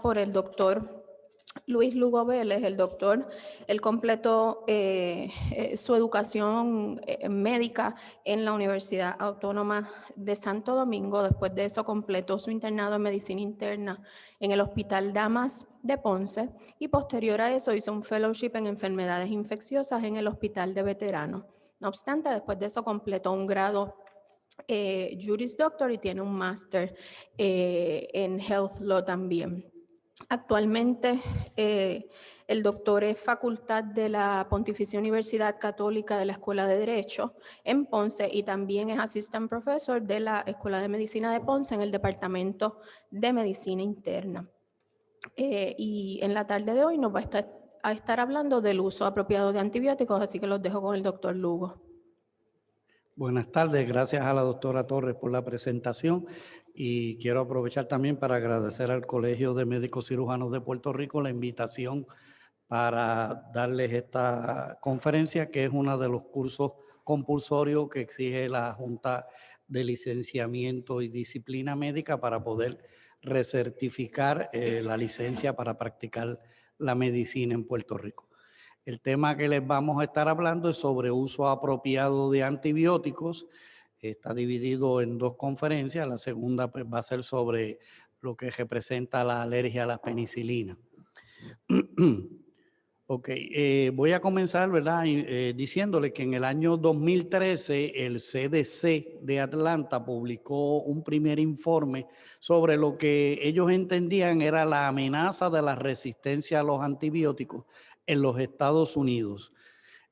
por el doctor Luis Lugo Vélez. El doctor, él completó su educación médica en la Universidad Autónoma de Santo Domingo. Después de eso completó su internado en medicina interna en el Hospital Damas de Ponce y posterior a eso hizo un fellowship en enfermedades infecciosas en el Hospital de Veteranos. No obstante, después de eso completó un grado Juris Doctor y tiene un máster en Health Law también. Actualmente el doctor es facultad de la Pontificia Universidad Católica de la Escuela de Derecho en Ponce y también es assistant professor de la Escuela de Medicina de Ponce en el Departamento de Medicina Interna. Y en la tarde de hoy nos va a estar hablando del uso apropiado de antibióticos, así que los dejo con el doctor Lugo. Buenas tardes, gracias a la doctora Torres por la presentación y quiero aprovechar también para agradecer al Colegio de Médicos Cirujanos de Puerto Rico la invitación para darles esta conferencia, que es uno de los cursos compulsorios que exige la Junta de Licenciamiento y Disciplina Médica para poder recertificar la licencia para practicar la medicina en Puerto Rico. El tema que les vamos a estar hablando es sobre uso apropiado de antibióticos. Está dividido en dos conferencias. La segunda pues, va a ser sobre lo que representa la alergia a la penicilina. Ok, voy a comenzar, ¿verdad? Diciéndole que en el año 2013 el CDC de Atlanta publicó un primer informe sobre lo que ellos entendían era la amenaza de la resistencia a los antibióticos en los Estados Unidos,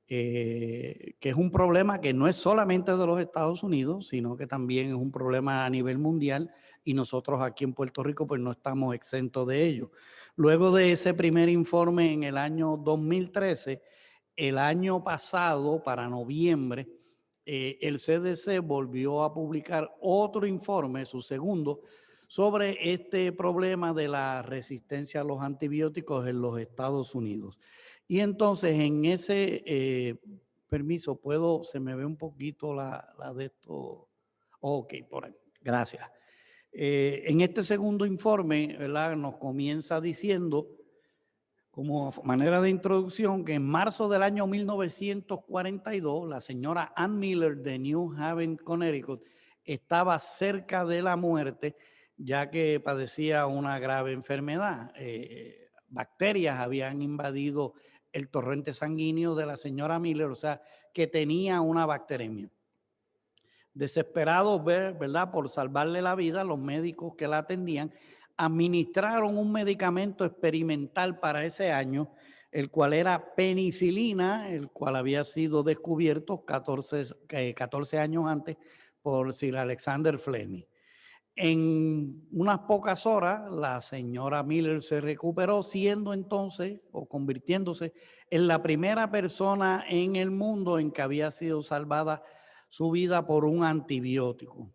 que es un problema que no es solamente de los Estados Unidos, sino que también es un problema a nivel mundial y nosotros aquí en Puerto Rico pues no estamos exentos de ello. Luego de ese primer informe en el año 2013, el año pasado, para noviembre, el CDC volvió a publicar otro informe, su segundo, sobre este problema de la resistencia a los antibióticos en los Estados Unidos. Y entonces en ese permiso, se me ve un poquito la de esto. Ok, por ahí. Gracias. En este segundo informe, ¿verdad? Nos comienza diciendo, como manera de introducción, que en marzo del año 1942, la señora Ann Miller de New Haven, Connecticut, estaba cerca de la muerte, ya que padecía una grave enfermedad. Bacterias habían invadido el torrente sanguíneo de la señora Miller, o sea, que tenía una bacteremia. Desesperados, ¿verdad?, por salvarle la vida, los médicos que la atendían administraron un medicamento experimental para ese año, el cual era penicilina, el cual había sido descubierto 14 años antes por Sir Alexander Fleming. En unas pocas horas, la señora Miller se recuperó, siendo entonces o convirtiéndose en la primera persona en el mundo en que había sido salvada su vida por un antibiótico.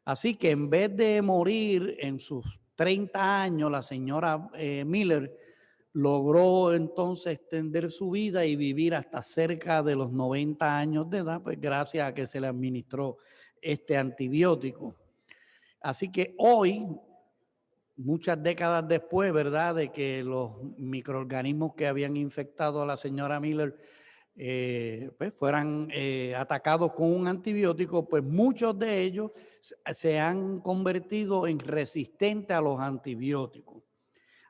Así que en vez de morir en sus 30 años, la señora Miller logró entonces extender su vida y vivir hasta cerca de los 90 años de edad, pues gracias a que se le administró este antibiótico. Así que hoy, muchas décadas después, ¿verdad?, de que los microorganismos que habían infectado a la señora Miller pues fueran atacados con un antibiótico, pues muchos de ellos se han convertido en resistentes a los antibióticos.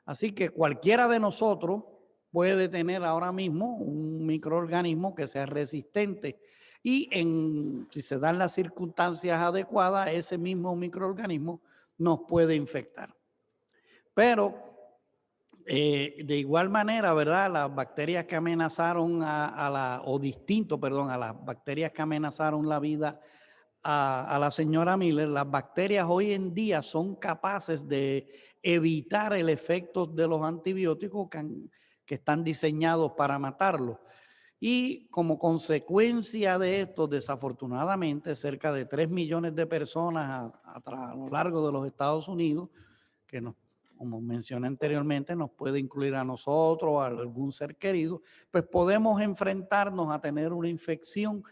Así que cualquiera de nosotros puede tener ahora mismo un microorganismo que sea resistente y si se dan las circunstancias adecuadas, ese mismo microorganismo nos puede infectar. Pero de igual manera, ¿verdad?, las bacterias que amenazaron a las bacterias que amenazaron la vida a la señora Miller, las bacterias hoy en día son capaces de evitar el efecto de los antibióticos que están diseñados para matarlos. Y como consecuencia de esto, desafortunadamente, cerca de 3 millones de personas a lo largo de los Estados Unidos, que como mencioné anteriormente, nos puede incluir a nosotros o a algún ser querido, pues podemos enfrentarnos a tener una infección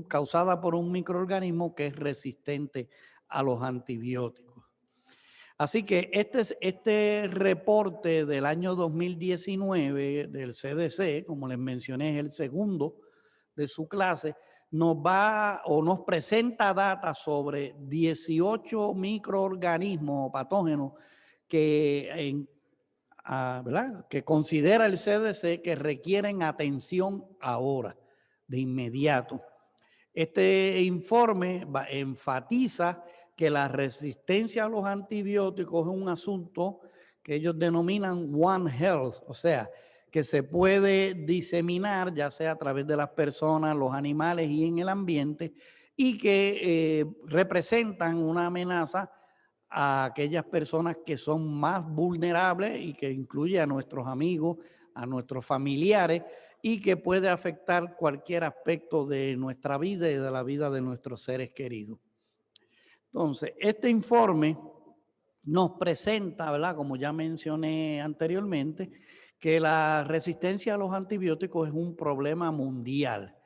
causada por un microorganismo que es resistente a los antibióticos. Así que este reporte del año 2019 del CDC, como les mencioné, es el segundo de su clase, nos va o nos presenta data sobre 18 microorganismos o patógenos ¿verdad?, que considera el CDC que requieren atención ahora, de inmediato. Este informe enfatiza que la resistencia a los antibióticos es un asunto que ellos denominan One Health, o sea, que se puede diseminar ya sea a través de las personas, los animales y en el ambiente, y que representan una amenaza a aquellas personas que son más vulnerables y que incluye a nuestros amigos, a nuestros familiares, y que puede afectar cualquier aspecto de nuestra vida y de la vida de nuestros seres queridos. Entonces, este informe nos presenta, ¿verdad?, como ya mencioné anteriormente, que la resistencia a los antibióticos es un problema mundial.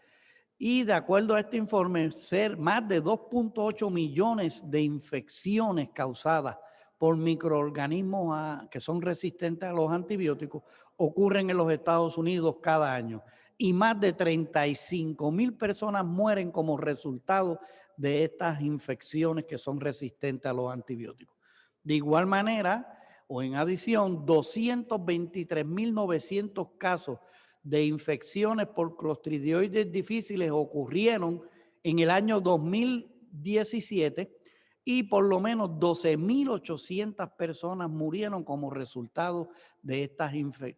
Y de acuerdo a este informe, más de 2.8 millones de infecciones causadas por microorganismos que son resistentes a los antibióticos ocurren en los Estados Unidos cada año. Y más de 35,000 personas mueren como resultado de estas infecciones que son resistentes a los antibióticos. De igual manera, o en adición, 223,900 casos de infecciones por clostridioides difíciles ocurrieron en el año 2017 y por lo menos 12,800 personas murieron como resultado de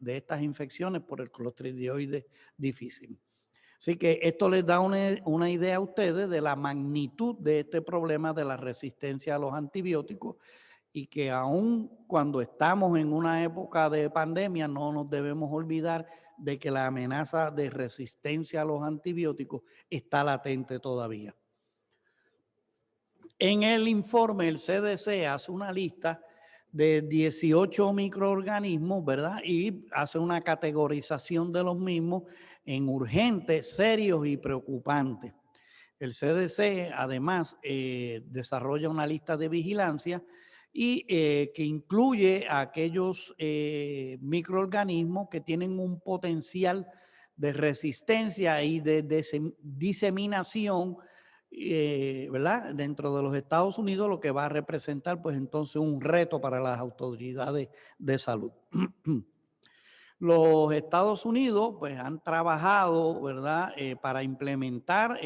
estas infecciones por el clostridioides difícil. Así que esto les da una idea a ustedes de la magnitud de este problema de la resistencia a los antibióticos, y que aun cuando estamos en una época de pandemia no nos debemos olvidar de que la amenaza de resistencia a los antibióticos está latente todavía. En el informe, el CDC hace una lista de 18 microorganismos, ¿verdad? Y hace una categorización de los mismos en urgentes, serios y preocupantes. El CDC además desarrolla una lista de vigilancia y que incluye a aquellos microorganismos que tienen un potencial de resistencia y de diseminación, ¿verdad?, dentro de los Estados Unidos, lo que va a representar pues entonces un reto para las autoridades de salud. Los Estados Unidos pues han trabajado, ¿verdad?, para implementar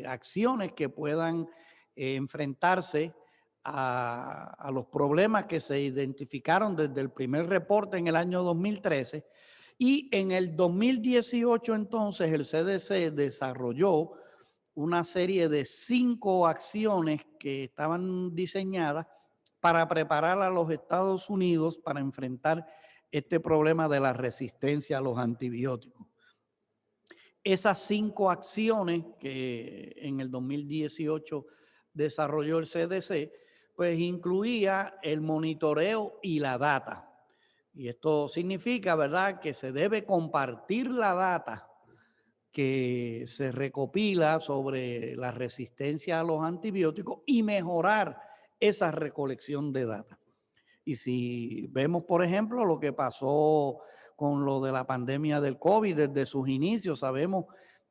acciones que puedan enfrentarse a los problemas que se identificaron desde el primer reporte en el año 2013, y en el 2018 entonces el CDC desarrolló una serie de 5 acciones que estaban diseñadas para preparar a los Estados Unidos para enfrentar este problema de la resistencia a los antibióticos. Esas 5 acciones que en el 2018 desarrolló el CDC, pues incluía el monitoreo y la data. Y esto significa, ¿verdad?, que se debe compartir la data que se recopila sobre la resistencia a los antibióticos y mejorar esa recolección de data. Y si vemos, por ejemplo, lo que pasó con lo de la pandemia del COVID desde sus inicios, sabemos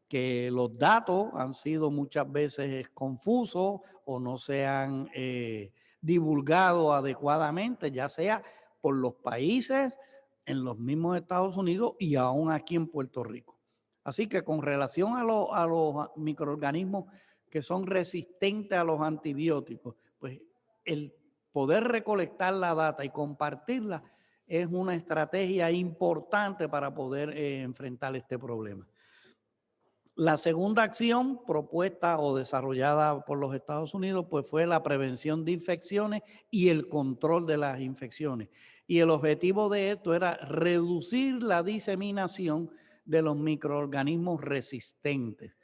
que los datos han sido muchas veces confusos o no se han divulgado adecuadamente, ya sea por los países, en los mismos Estados Unidos y aún aquí en Puerto Rico. Así que con relación a los microorganismos que son resistentes a los antibióticos, pues el poder recolectar la data y compartirla es una estrategia importante para poder enfrentar este problema. La segunda acción propuesta o desarrollada por los Estados Unidos pues fue la prevención de infecciones y el control de las infecciones. Y el objetivo de esto era reducir la diseminación de los microorganismos resistentes.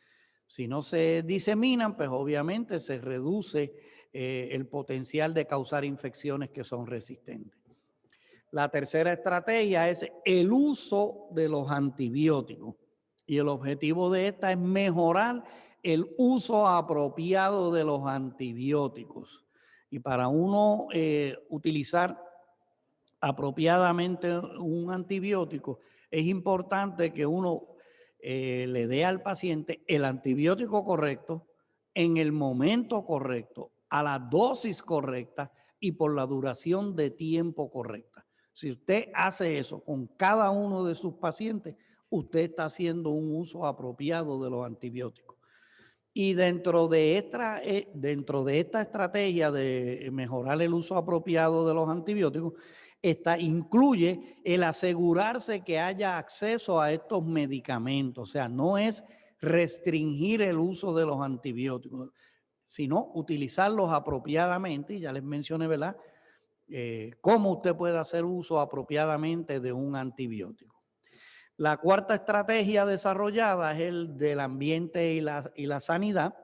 Si no se diseminan, pues obviamente se reduce el potencial de causar infecciones que son resistentes. La tercera estrategia es el uso de los antibióticos. Y el objetivo de esta es mejorar el uso apropiado de los antibióticos. Y para uno utilizar apropiadamente un antibiótico, es importante que uno le dé al paciente el antibiótico correcto en el momento correcto, a la dosis correcta y por la duración de tiempo correcta. Si usted hace eso con cada uno de sus pacientes, usted está haciendo un uso apropiado de los antibióticos. Y dentro de esta estrategia de mejorar el uso apropiado de los antibióticos, incluye el asegurarse que haya acceso a estos medicamentos. O sea, no es restringir el uso de los antibióticos, sino utilizarlos apropiadamente. Y ya les mencioné, ¿verdad? Cómo usted puede hacer uso apropiadamente de un antibiótico. La cuarta estrategia desarrollada es el del ambiente y la sanidad,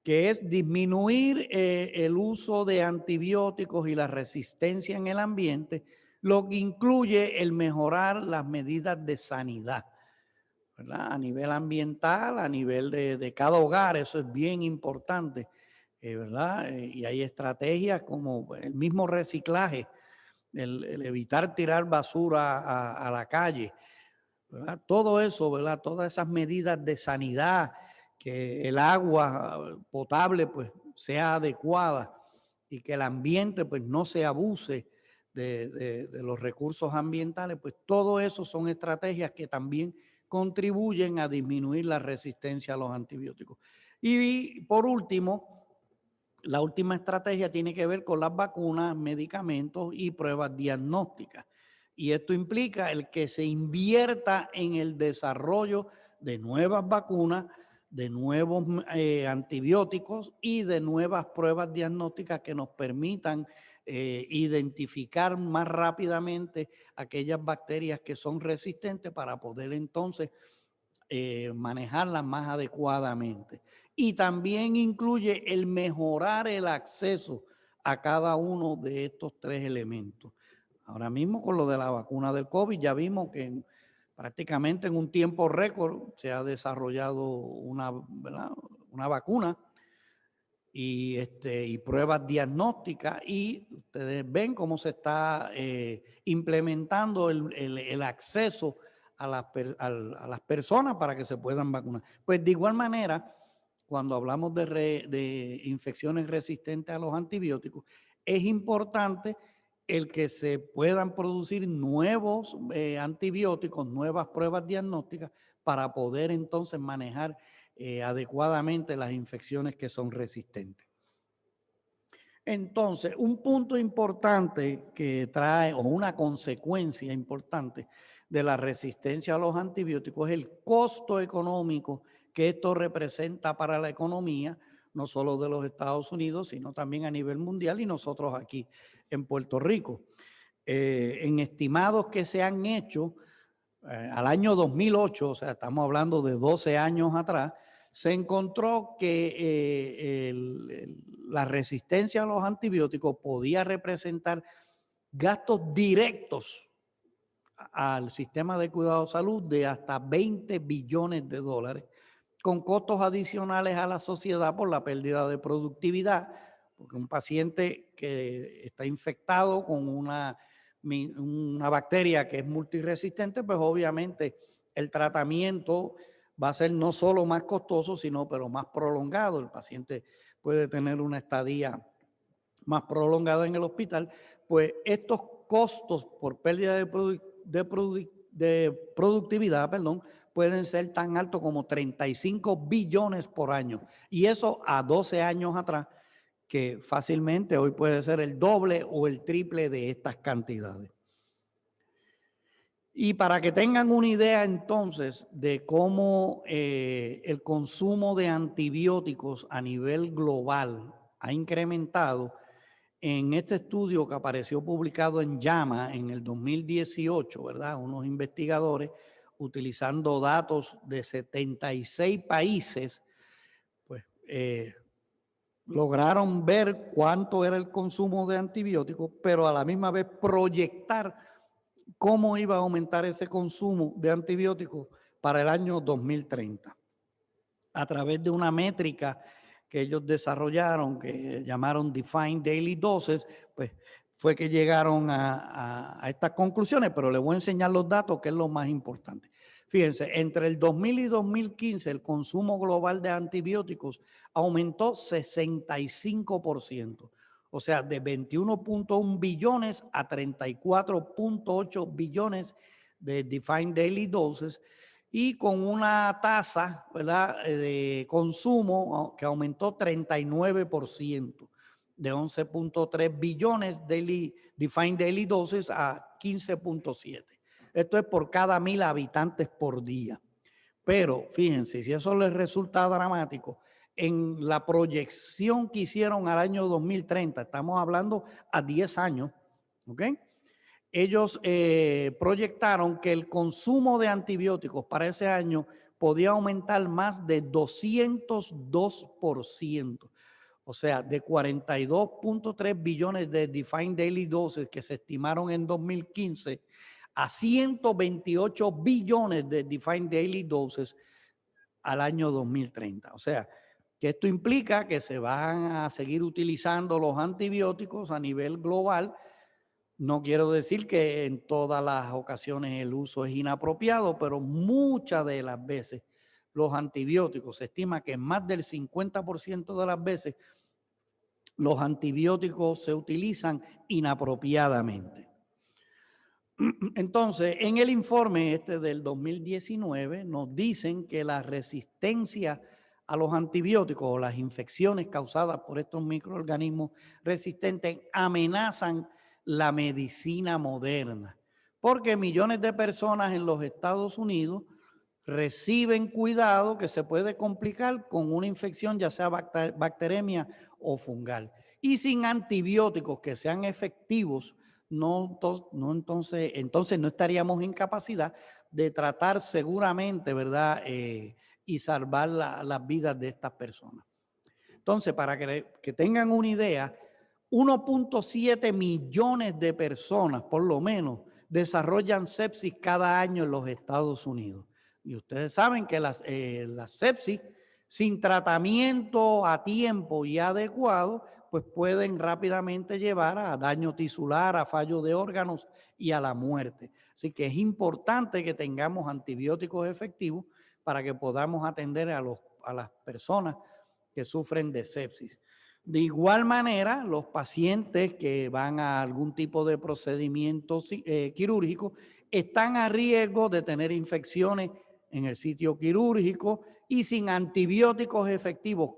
que es disminuir el uso de antibióticos y la resistencia en el ambiente, lo que incluye el mejorar las medidas de sanidad, ¿verdad? A nivel ambiental, a nivel de cada hogar, eso es bien importante, ¿verdad? Y hay estrategias como el mismo reciclaje, el evitar tirar basura a la calle, ¿verdad? Todo eso, ¿verdad? Todas esas medidas de sanidad, que el agua potable pues sea adecuada y que el ambiente pues no se abuse de los recursos ambientales, pues todo eso son estrategias que también contribuyen a disminuir la resistencia a los antibióticos. Y por último, la última estrategia tiene que ver con las vacunas, medicamentos y pruebas diagnósticas. Y esto implica el que se invierta en el desarrollo de nuevas vacunas, de nuevos antibióticos y de nuevas pruebas diagnósticas que nos permitan identificar más rápidamente aquellas bacterias que son resistentes para poder entonces manejarlas más adecuadamente. Y también incluye el mejorar el acceso a cada uno de estos tres elementos. Ahora mismo con lo de la vacuna del COVID ya vimos que prácticamente en un tiempo récord se ha desarrollado una vacuna y pruebas diagnósticas, y ustedes ven cómo se está implementando el acceso a las personas para que se puedan vacunar. Pues de igual manera, cuando hablamos de infecciones resistentes a los antibióticos, es importante el que se puedan producir nuevos antibióticos, nuevas pruebas diagnósticas para poder entonces manejar adecuadamente las infecciones que son resistentes. Entonces, un punto importante que trae, o una consecuencia importante de la resistencia a los antibióticos, es el costo económico que esto representa para la economía, no solo de los Estados Unidos, sino también a nivel mundial y nosotros aquí en Puerto Rico. En estimados que se han hecho al año 2008, o sea, estamos hablando de 12 años atrás, se encontró que la resistencia a los antibióticos podía representar gastos directos al sistema de cuidado de salud de hasta 20 billones de dólares, con costos adicionales a la sociedad por la pérdida de productividad, porque un paciente que está infectado con una bacteria que es multiresistente, pues obviamente el tratamiento va a ser no solo más costoso, sino pero más prolongado. El paciente puede tener una estadía más prolongada en el hospital. Pues estos costos por pérdida de productividad, pueden ser tan altos como 35 billones por año. Y eso a 12 años atrás, que fácilmente hoy puede ser el doble o el triple de estas cantidades. Y para que tengan una idea entonces de cómo el consumo de antibióticos a nivel global ha incrementado, en este estudio que apareció publicado en JAMA en el 2018, ¿verdad? Unos investigadores utilizando datos de 76 países, pues lograron ver cuánto era el consumo de antibióticos, pero a la misma vez proyectar cómo iba a aumentar ese consumo de antibióticos para el año 2030 a través de una métrica que ellos desarrollaron, que llamaron Defined Daily Doses, pues fue que llegaron a estas conclusiones, pero les voy a enseñar los datos, que es lo más importante. Fíjense, entre el 2000 y 2015 el consumo global de antibióticos aumentó 65%, o sea, de 21.1 billones a 34.8 billones de Defined Daily Doses, y con una tasa, ¿verdad?, de consumo que aumentó 39%, de 11.3 billones Defined Daily Doses a 15.7. Esto es por cada 1,000 habitantes por día. Pero fíjense, si eso les resulta dramático, en la proyección que hicieron al año 2030, estamos hablando a 10 años, ¿ok? Ellos proyectaron que el consumo de antibióticos para ese año podía aumentar más de 202%. O sea, de 42.3 billones de Defined Daily Doses que se estimaron en 2015 a 128 billones de Defined Daily Doses al año 2030. O sea, que esto implica que se van a seguir utilizando los antibióticos a nivel global. No quiero decir que en todas las ocasiones el uso es inapropiado, pero muchas de las veces los antibióticos, se estima que más del 50% de las veces los antibióticos se utilizan inapropiadamente. Entonces, en el informe del 2019 nos dicen que la resistencia a los antibióticos o las infecciones causadas por estos microorganismos resistentes amenazan la medicina moderna, porque millones de personas en los Estados Unidos reciben cuidado que se puede complicar con una infección, ya sea bacteriana o fungal. Y sin antibióticos que sean efectivos, entonces no estaríamos en capacidad de tratar seguramente, ¿verdad? Y salvar las vidas de estas personas. Entonces, para que tengan una idea, 1.7 millones de personas, por lo menos, desarrollan sepsis cada año en los Estados Unidos. Y ustedes saben que la sepsis, sin tratamiento a tiempo y adecuado, pues pueden rápidamente llevar a daño tisular, a fallo de órganos y a la muerte. Así que es importante que tengamos antibióticos efectivos para que podamos atender a las personas que sufren de sepsis. De igual manera, los pacientes que van a algún tipo de procedimiento quirúrgico están a riesgo de tener infecciones en el sitio quirúrgico, y sin antibióticos efectivos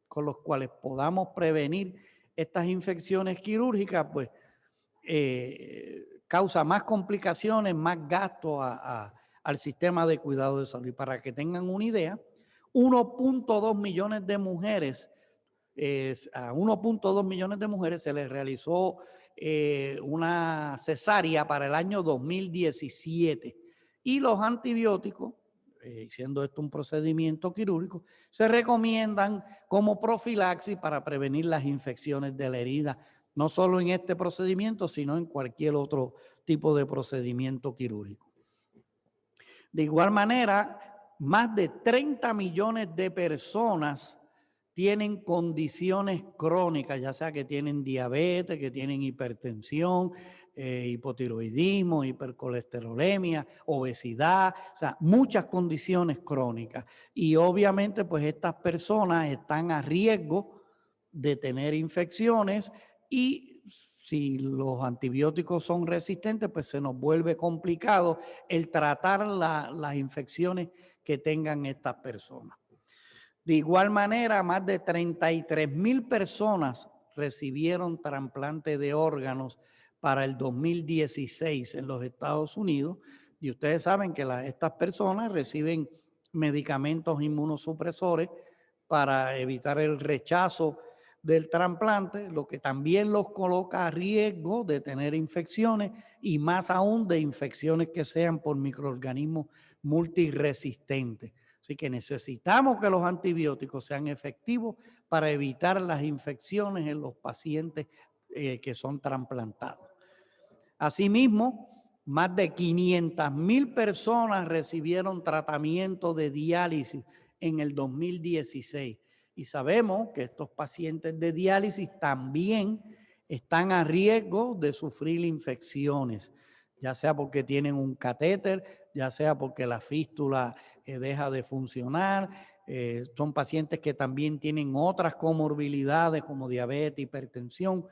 con los cuales podamos prevenir estas infecciones quirúrgicas, pues causa más complicaciones, más gastos al sistema de cuidado de salud. Y para que tengan una idea, 1.2 millones de mujeres, a 1.2 millones de mujeres se les realizó una cesárea para el año 2017, y los antibióticos, siendo esto un procedimiento quirúrgico, se recomiendan como profilaxis para prevenir las infecciones de la herida, no solo en este procedimiento, sino en cualquier otro tipo de procedimiento quirúrgico. De igual manera, más de 30 millones de personas tienen condiciones crónicas, ya sea que tienen diabetes, que tienen hipertensión, hipotiroidismo, hipercolesterolemia, obesidad, o sea, muchas condiciones crónicas. Y obviamente, pues estas personas están a riesgo de tener infecciones, y si los antibióticos son resistentes, pues se nos vuelve complicado el tratar las infecciones que tengan estas personas. De igual manera, más de 33,000 personas recibieron trasplante de órganos para el 2016 en los Estados Unidos, y ustedes saben que estas personas reciben medicamentos inmunosupresores para evitar el rechazo del trasplante, lo que también los coloca a riesgo de tener infecciones, y más aún de infecciones que sean por microorganismos multiresistentes. Así que necesitamos que los antibióticos sean efectivos para evitar las infecciones en los pacientes que son trasplantados. Asimismo, más de 500,000 personas recibieron tratamiento de diálisis en el 2016. Y sabemos que estos pacientes de diálisis también están a riesgo de sufrir infecciones, ya sea porque tienen un catéter, ya sea porque la fístula deja de funcionar. Son pacientes que también tienen otras comorbilidades como diabetes, hipertensión,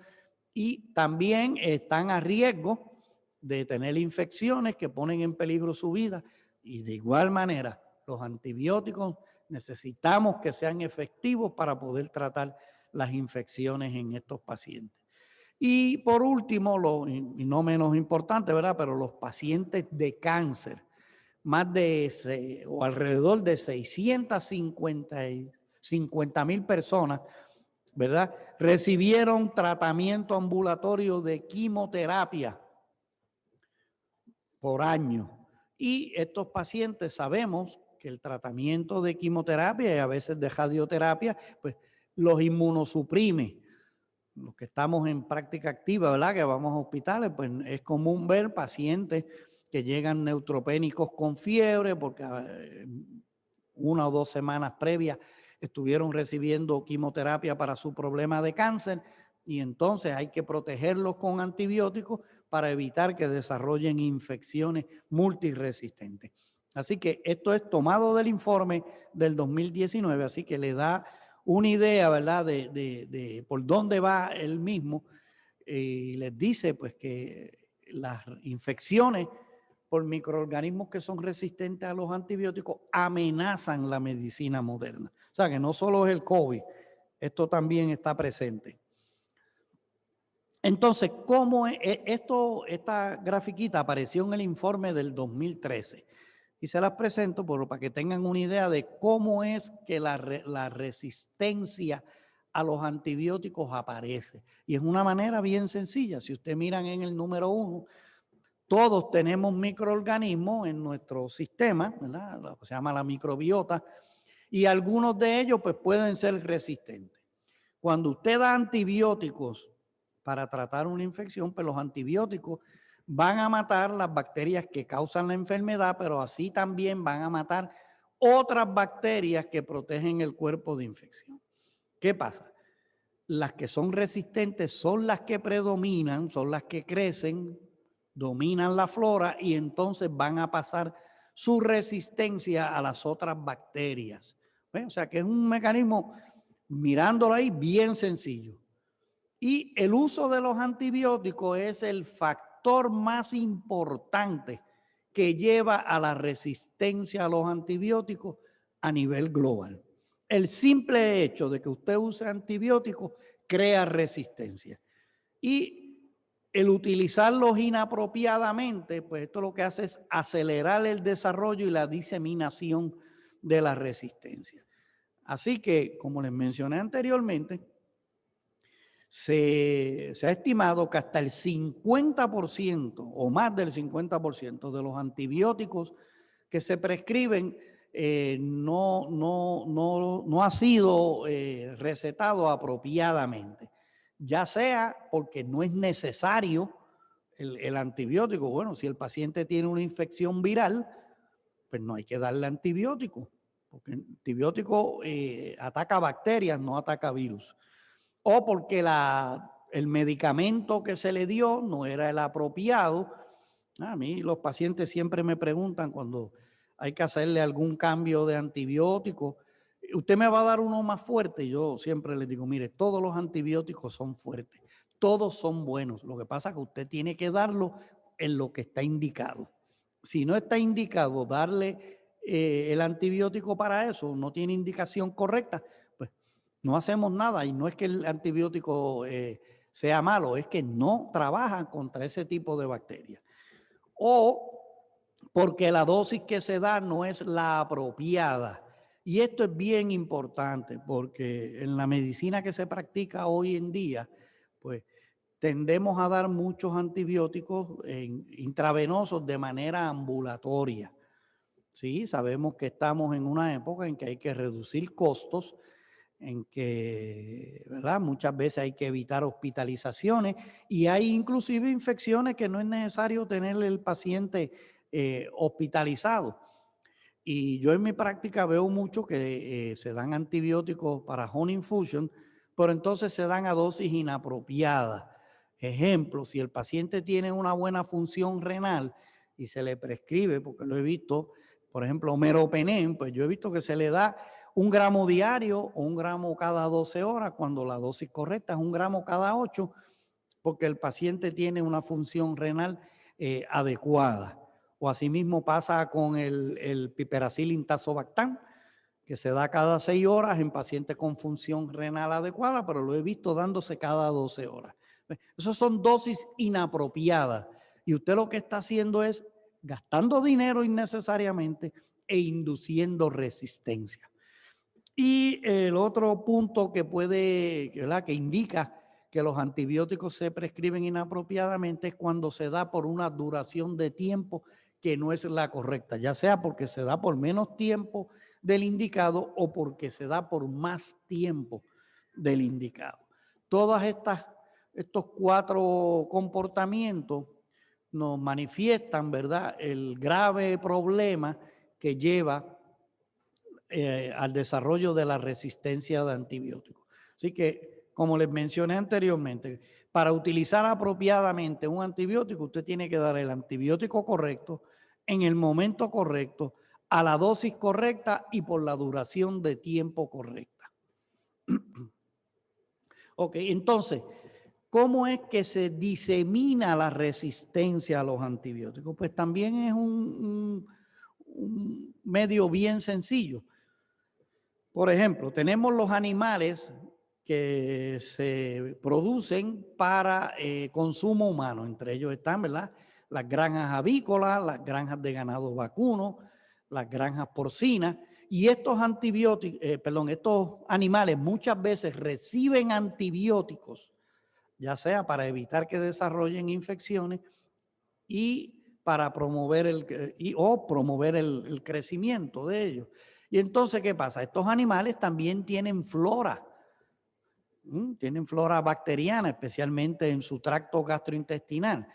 y también están a riesgo de tener infecciones que ponen en peligro su vida. Y de igual manera, los antibióticos necesitamos que sean efectivos para poder tratar las infecciones en estos pacientes. Y por último, y no menos importante, ¿verdad? Pero los pacientes de cáncer, más de o alrededor de 650,000 personas, ¿verdad? Recibieron tratamiento ambulatorio de quimioterapia por año. Y estos pacientes sabemos que el tratamiento de quimioterapia y a veces de radioterapia, pues los inmunosuprime. Los que estamos en práctica activa, ¿verdad? Que vamos a hospitales, pues es común ver pacientes que llegan neutropénicos con fiebre porque 1 o 2 semanas previas estuvieron recibiendo quimioterapia para su problema de cáncer y entonces hay que protegerlos con antibióticos para evitar que desarrollen infecciones multiresistentes. Así que esto es tomado del informe del 2019, así que le da una idea, ¿verdad?, de por dónde va el mismo, y les dice pues que las infecciones por microorganismos que son resistentes a los antibióticos amenazan la medicina moderna. O sea que no solo es el COVID, esto también está presente. Entonces, ¿cómo es esto? Esta grafiquita apareció en el informe del 2013 y se las presento para que tengan una idea de cómo es que la resistencia a los antibióticos aparece. Y es una manera bien sencilla. Si ustedes miran en el número 1, todos tenemos microorganismos en nuestro sistema, ¿verdad? Lo que se llama la microbiota, y algunos de ellos pues pueden ser resistentes. Cuando usted da antibióticos para tratar una infección, pues los antibióticos van a matar las bacterias que causan la enfermedad, pero así también van a matar otras bacterias que protegen el cuerpo de infección. ¿Qué pasa? Las que son resistentes son las que predominan, son las que crecen, dominan la flora y entonces van a pasar su resistencia a las otras bacterias. ¿Ven? O sea que es un mecanismo, mirándolo ahí, bien sencillo. Y el uso de los antibióticos es el factor más importante que lleva a la resistencia a los antibióticos a nivel global. El simple hecho de que usted use antibióticos crea resistencia. Y el utilizarlos inapropiadamente, pues esto lo que hace es acelerar el desarrollo y la diseminación de la resistencia. Así que, como les mencioné anteriormente, se ha estimado que hasta el 50% o más del 50% de los antibióticos que se prescriben no ha sido recetado apropiadamente, ya sea porque no es necesario el antibiótico. Bueno, si el paciente tiene una infección viral, pues no hay que darle antibiótico, porque el antibiótico ataca bacterias, no ataca virus. O porque el medicamento que se le dio no era el apropiado. A mí los pacientes siempre me preguntan cuando hay que hacerle algún cambio de antibiótico, ¿usted me va a dar uno más fuerte? Yo siempre les digo, mire, todos los antibióticos son fuertes, todos son buenos. Lo que pasa es que usted tiene que darlo en lo que está indicado. Si no está indicado darle el antibiótico para eso, no tiene indicación correcta, pues no hacemos nada. Y no es que el antibiótico sea malo, es que no trabaja contra ese tipo de bacterias. O porque la dosis que se da no es la apropiada. Y esto es bien importante porque en la medicina que se practica hoy en día, pues tendemos a dar muchos antibióticos intravenosos de manera ambulatoria. Sí, sabemos que estamos en una época en que hay que reducir costos, en que, ¿verdad?, muchas veces hay que evitar hospitalizaciones y hay inclusive infecciones que no es necesario tener el paciente hospitalizado. Y yo en mi práctica veo mucho que se dan antibióticos para home infusion, pero entonces se dan a dosis inapropiadas. Ejemplo, si el paciente tiene una buena función renal y se le prescribe, porque lo he visto, por ejemplo, meropenem, pues yo he visto que se le da 1 gramo diario o 1 gramo cada 12 horas, cuando la dosis correcta es 1 gramo cada 8, porque el paciente tiene una función renal adecuada. O asimismo pasa con el piperacillin tazobactam, que se da cada 6 horas en pacientes con función renal adecuada, pero lo he visto dándose cada 12 horas. Esas son dosis inapropiadas y usted lo que está haciendo es gastando dinero innecesariamente e induciendo resistencia. Y el otro punto que puede, ¿verdad?, que indica que los antibióticos se prescriben inapropiadamente es cuando se da por una duración de tiempo que no es la correcta, ya sea porque se da por menos tiempo del indicado o porque se da por más tiempo del indicado. Todas estos 4 comportamientos nos manifiestan, ¿verdad?, el grave problema que lleva al desarrollo de la resistencia de antibióticos. Así que, como les mencioné anteriormente, para utilizar apropiadamente un antibiótico, usted tiene que dar el antibiótico correcto, en el momento correcto, a la dosis correcta y por la duración de tiempo correcta. Ok, entonces, ¿cómo es que se disemina la resistencia a los antibióticos? Pues también es un medio bien sencillo. Por ejemplo, tenemos los animales que se producen para consumo humano. Entre ellos están, ¿verdad?, las granjas avícolas, las granjas de ganado vacuno, las granjas porcinas. Y estos antibióticos, estos animales muchas veces reciben antibióticos, ya sea para evitar que desarrollen infecciones y para promover el crecimiento de ellos. Y entonces, ¿qué pasa? Estos animales también tienen flora. Tienen flora bacteriana, especialmente en su tracto gastrointestinal.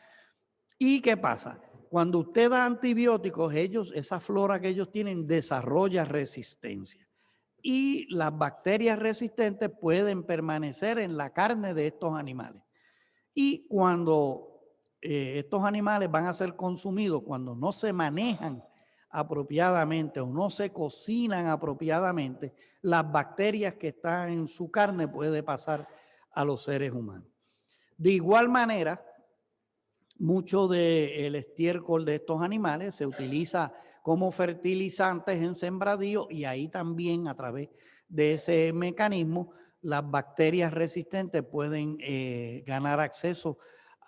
¿Y qué pasa? Cuando usted da antibióticos, esa flora que ellos tienen desarrolla resistencia. Y las bacterias resistentes pueden permanecer en la carne de estos animales. Y cuando estos animales van a ser consumidos, cuando no se manejan apropiadamente o no se cocinan apropiadamente, las bacterias que están en su carne pueden pasar a los seres humanos. De igual manera, mucho del estiércol de estos animales se utiliza como fertilizantes en sembradío y ahí también a través de ese mecanismo las bacterias resistentes pueden ganar acceso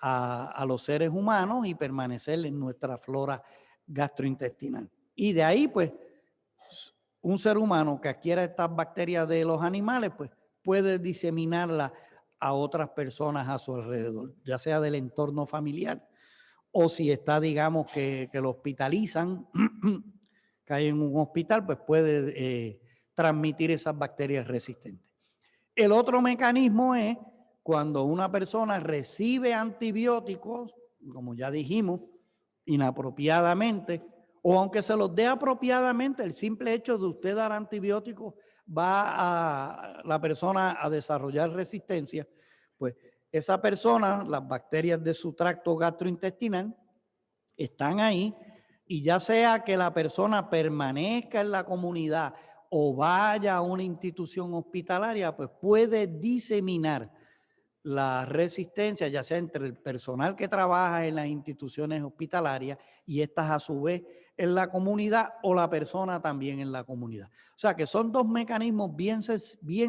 a los seres humanos y permanecer en nuestra flora gastrointestinal. Y de ahí, pues, un ser humano que adquiera estas bacterias de los animales, pues, puede diseminarlas a otras personas a su alrededor, ya sea del entorno familiar o si está, digamos, que lo hospitalizan, cae en un hospital, pues puede transmitir esas bacterias resistentes. El otro mecanismo es cuando una persona recibe antibióticos, como ya dijimos, inapropiadamente, o aunque se los dé apropiadamente, el simple hecho de usted dar antibióticos va a la persona a desarrollar resistencia, pues esa persona, las bacterias de su tracto gastrointestinal están ahí y ya sea que la persona permanezca en la comunidad o vaya a una institución hospitalaria, pues puede diseminar la resistencia, ya sea entre el personal que trabaja en las instituciones hospitalarias y estas a su vez en la comunidad o la persona también en la comunidad. O sea que son 2 mecanismos bien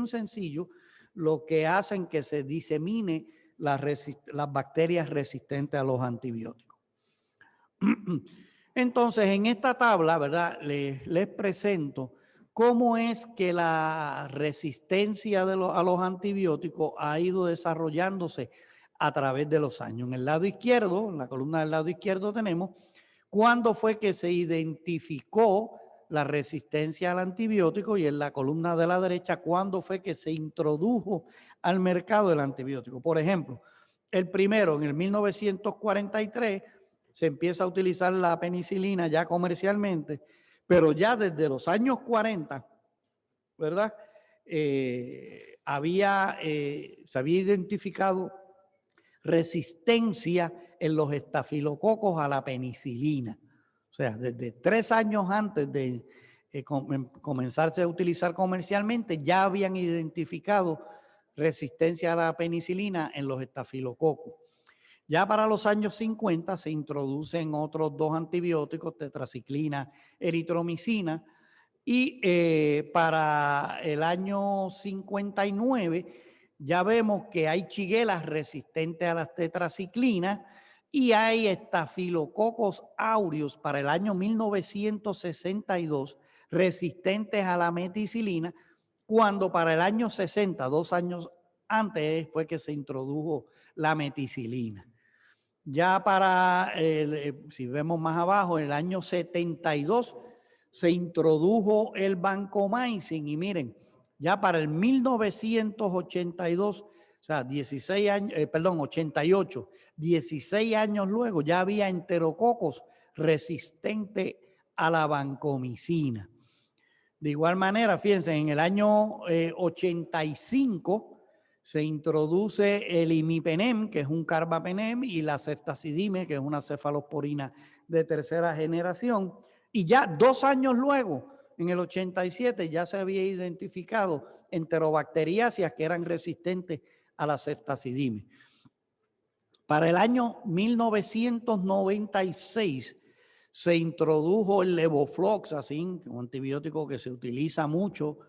sencillos lo que hacen que se disemine las bacterias resistentes a los antibióticos. Entonces, en esta tabla, ¿verdad?, les presento cómo es que la resistencia a los antibióticos ha ido desarrollándose a través de los años. En el lado izquierdo, en la columna del lado izquierdo tenemos cuándo fue que se identificó la resistencia al antibiótico y en la columna de la derecha cuándo fue que se introdujo al mercado el antibiótico. Por ejemplo, el primero en el 1943 se empieza a utilizar la penicilina ya comercialmente, Pero ya desde los años 40, ¿verdad? Se había identificado resistencia en los estafilococos a la penicilina. O sea, desde 3 años antes de comenzarse a utilizar comercialmente, ya habían identificado resistencia a la penicilina en los estafilococos. Ya para los años 50 se introducen otros 2 antibióticos, tetraciclina, eritromicina, y para el año 59 ya vemos que hay chiguelas resistentes a las tetraciclinas y hay estafilococos aureus para el año 1962 resistentes a la meticilina, cuando para el año 60, 2 años antes, fue que se introdujo la meticilina. Ya para, si vemos más abajo, en el año 72 se introdujo el vancomycin y miren, ya para el 1982, o sea, 16 años, 88, 16 años luego ya había enterococos resistentes a la vancomicina. De igual manera, fíjense, en el año 85 se introduce el imipenem, que es un carbapenem, y la ceftazidime, que es una cefalosporina de tercera generación. Y ya 2 años luego, en el 87, ya se había identificado enterobacteriáceas que eran resistentes a la ceftazidime. Para el año 1996 se introdujo el levofloxacin, un antibiótico que se utiliza mucho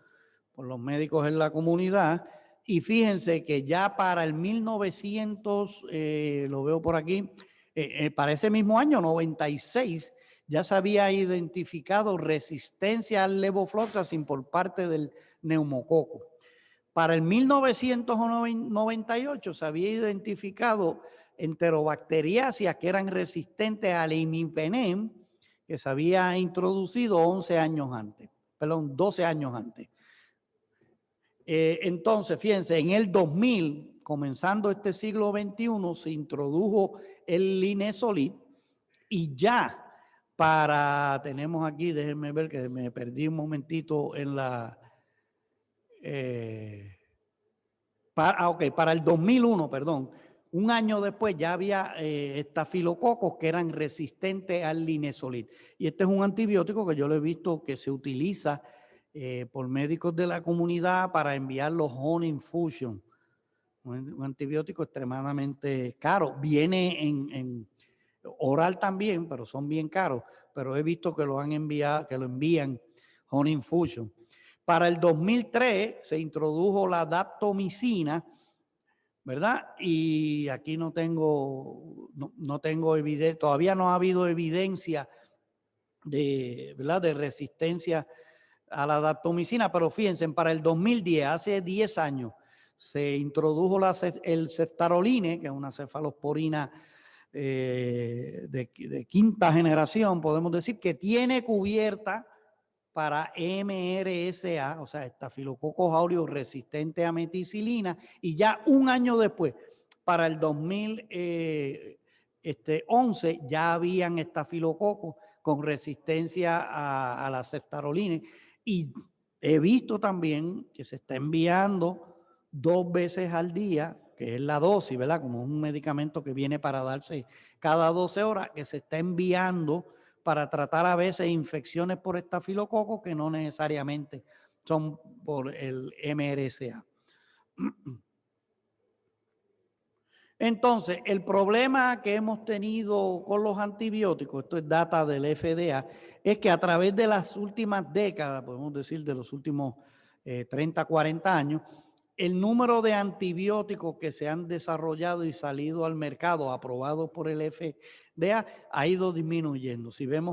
por los médicos en la comunidad. Y fíjense que ya para el 1900, lo veo por aquí, para ese mismo año, 96, ya se había identificado resistencia al levofloxacin por parte del neumococo. Para el 1998 se había identificado enterobacteriáceas que eran resistentes al imipenem, que se había introducido 12 años antes. Entonces, fíjense, en el 2000, comenzando este siglo XXI, se introdujo el linezolid y ya tenemos aquí, déjenme ver que me perdí un momentito en la... para el 2001, perdón, un año después ya había estafilococos que eran resistentes al linezolid. Y este es un antibiótico que yo lo he visto que se utiliza por médicos de la comunidad para enviar los honey infusion. Un antibiótico extremadamente caro. Viene en oral también, pero son bien caros. Pero he visto que lo han enviado, que lo envían honey infusion. Para el 2003 se introdujo la daptomicina, ¿verdad? Y aquí no tengo evidencia, todavía no ha habido evidencia ¿verdad? De resistencia a la daptomicina, pero fíjense, para el 2010, hace 10 años, se introdujo el ceftaroline, que es una cefalosporina de quinta generación, podemos decir, que tiene cubierta para MRSA, o sea, estafilococos aureus resistente a meticilina, y ya un año después, para el 2011, ya habían estafilococos con resistencia a la ceftaroline. Y he visto también que se está enviando 2 veces al día, que es la dosis, ¿verdad? Como un medicamento que viene para darse cada 12 horas, que se está enviando para tratar a veces infecciones por estafilococo que no necesariamente son por el MRSA. Entonces, el problema que hemos tenido con los antibióticos, esto es data del FDA, es que a través de las últimas décadas, podemos decir de los últimos 30, 40 años, el número de antibióticos que se han desarrollado y salido al mercado, aprobados por el FDA, ha ido disminuyendo. Si vemos